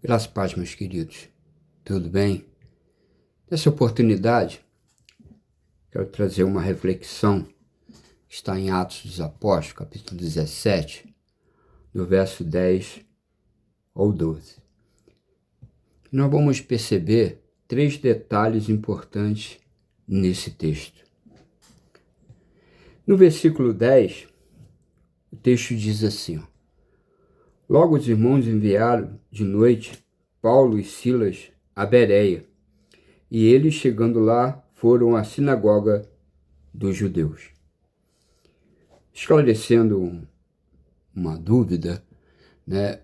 Graças e paz, meus queridos. Tudo bem? Nessa oportunidade, quero trazer uma reflexão que está em Atos dos Apóstolos, capítulo 17, do verso 10 ao 12. Nós vamos perceber 3 detalhes importantes nesse texto. No versículo 10, o texto diz assim: Logo os irmãos enviaram de noite Paulo e Silas a Bereia, e eles, chegando lá, foram à sinagoga dos judeus. Esclarecendo uma dúvida,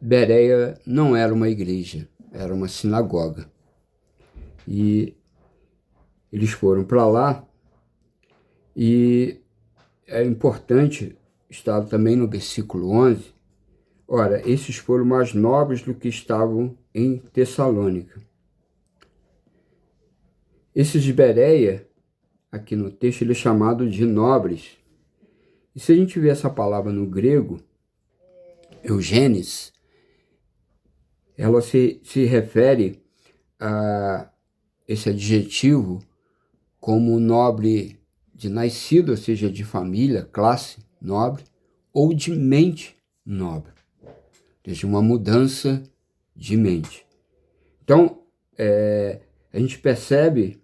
Bereia não era uma igreja, era uma sinagoga. E eles foram para lá, e é importante estar também no versículo 11, ora, esses foram mais nobres do que estavam em Tessalônica. Esses de Bereia, aqui no texto, ele é chamado de nobres. E se a gente ver essa palavra no grego, eugenes, ela se refere a esse adjetivo como nobre de nascido, ou seja, de família, classe nobre, ou de mente nobre, ou seja, uma mudança de mente. Então, a gente percebe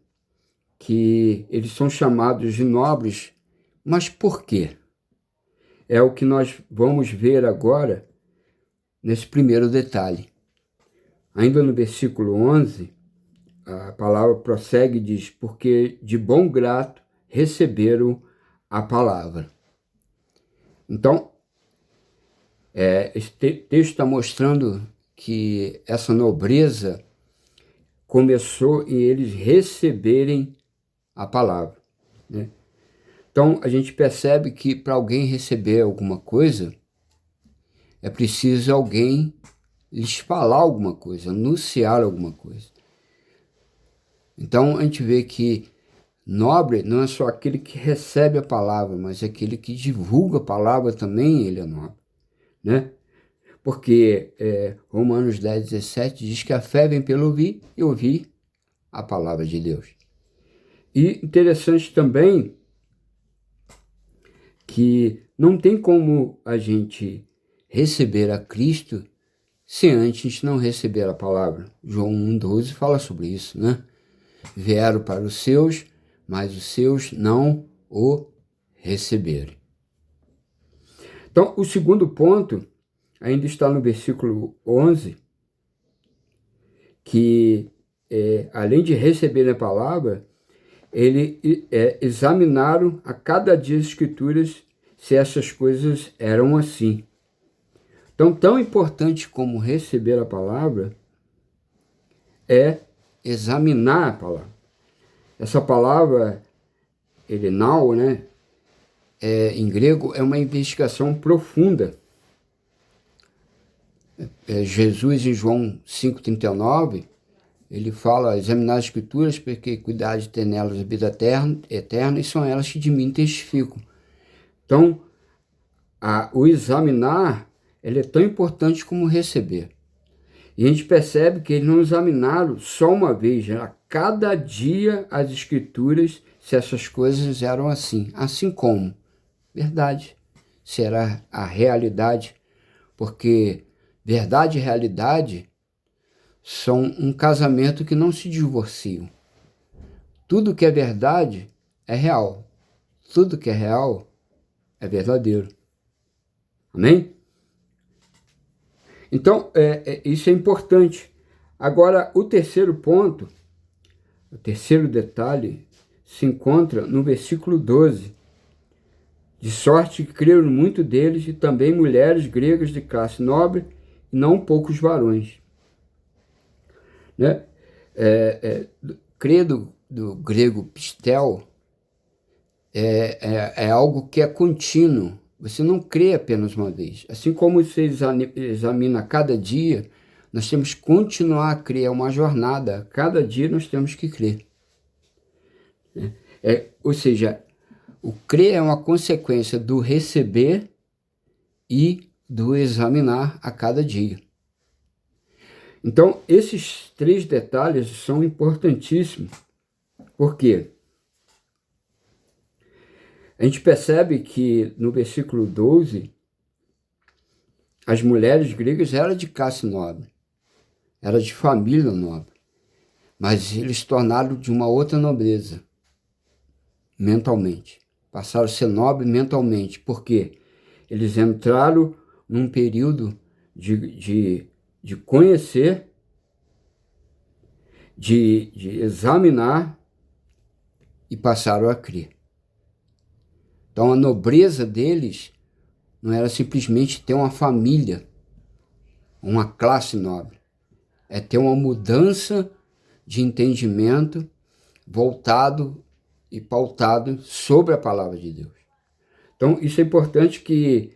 que eles são chamados de nobres, mas por quê? É o que nós vamos ver agora nesse primeiro detalhe. Ainda no versículo 11, a palavra prossegue e diz: porque de bom grado receberam a palavra. Então, esse texto está mostrando que essa nobreza começou em eles receberem a palavra, né? Então, a gente percebe que para alguém receber alguma coisa, é preciso alguém lhes falar alguma coisa, anunciar alguma coisa. Então, a gente vê que nobre não é só aquele que recebe a palavra, mas aquele que divulga a palavra também, ele é nobre, né? Porque Romanos 10, 17 diz que a fé vem pelo ouvir e ouvir a palavra de Deus. E interessante também que não tem como a gente receber a Cristo se antes não receber a palavra. João 1,12 fala sobre isso, né? Vieram para os seus, mas os seus não o receberam. Então, o segundo ponto ainda está no versículo 11, que além de receber a palavra, examinaram a cada dia as escrituras se essas coisas eram assim. Então, tão importante como receber a palavra é examinar a palavra. Essa palavra, elenau, né, em grego, é uma investigação profunda. Jesus, em João 5,39, ele fala: examinar as escrituras, porque cuidar de ter nelas a vida eterna, e são elas que de mim testificam. Então, o examinar, ele é tão importante como receber. E a gente percebe que eles não examinaram só uma vez, a cada dia as escrituras, se essas coisas eram assim. Assim como? Verdade. Será a realidade, porque verdade e realidade são um casamento que não se divorciam. Tudo que é verdade é real. Tudo que é real é verdadeiro. Amém? Então, isso é importante. Agora, o terceiro ponto, o terceiro detalhe, se encontra no versículo 12. De sorte que creram muito deles e também mulheres gregas de classe nobre e não poucos varões. Né? Credo do grego pistel é algo que é contínuo. Você não crê apenas uma vez. Assim como você examina cada dia, nós temos que continuar a crer. É uma jornada. Cada dia nós temos que crer. Ou seja, o crer é uma consequência do receber e do examinar a cada dia. Então, esses 3 detalhes são importantíssimos. Por quê? A gente percebe que no versículo 12, as mulheres gregas eram de classe nobre, eram de família nobre, mas eles se tornaram de uma outra nobreza, mentalmente. Passaram a ser nobres mentalmente. Por quê? Eles entraram num período de conhecer, de examinar e passaram a crer. Então a nobreza deles não era simplesmente ter uma família, uma classe nobre. É ter uma mudança de entendimento voltado e pautado sobre a palavra de Deus. Então isso é importante que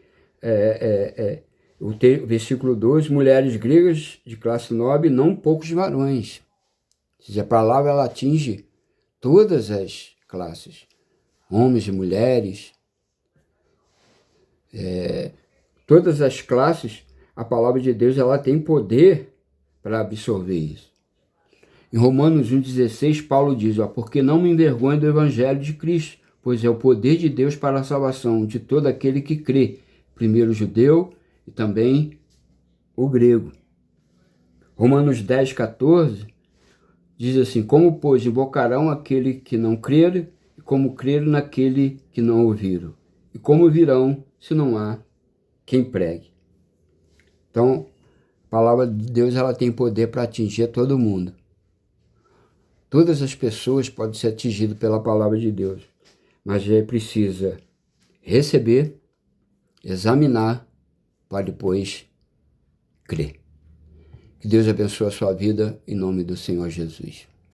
o versículo 12, mulheres gregas de classe nobre, não poucos varões. Ou seja, a palavra ela atinge todas as classes, homens e mulheres, todas as classes. A palavra de Deus ela tem poder para absorver isso. Em Romanos 1,16, Paulo diz, porque não me envergonho do evangelho de Cristo, pois é o poder de Deus para a salvação de todo aquele que crê, primeiro o judeu e também o grego. Romanos 10,14 diz assim, como, pois, invocarão aquele que não crer, e como creram naquele que não ouviram? E como virão, se não há quem pregue? Então, a palavra de Deus ela tem poder para atingir todo mundo. Todas as pessoas podem ser atingidas pela palavra de Deus, mas precisa receber, examinar, para depois crer. Que Deus abençoe a sua vida, em nome do Senhor Jesus.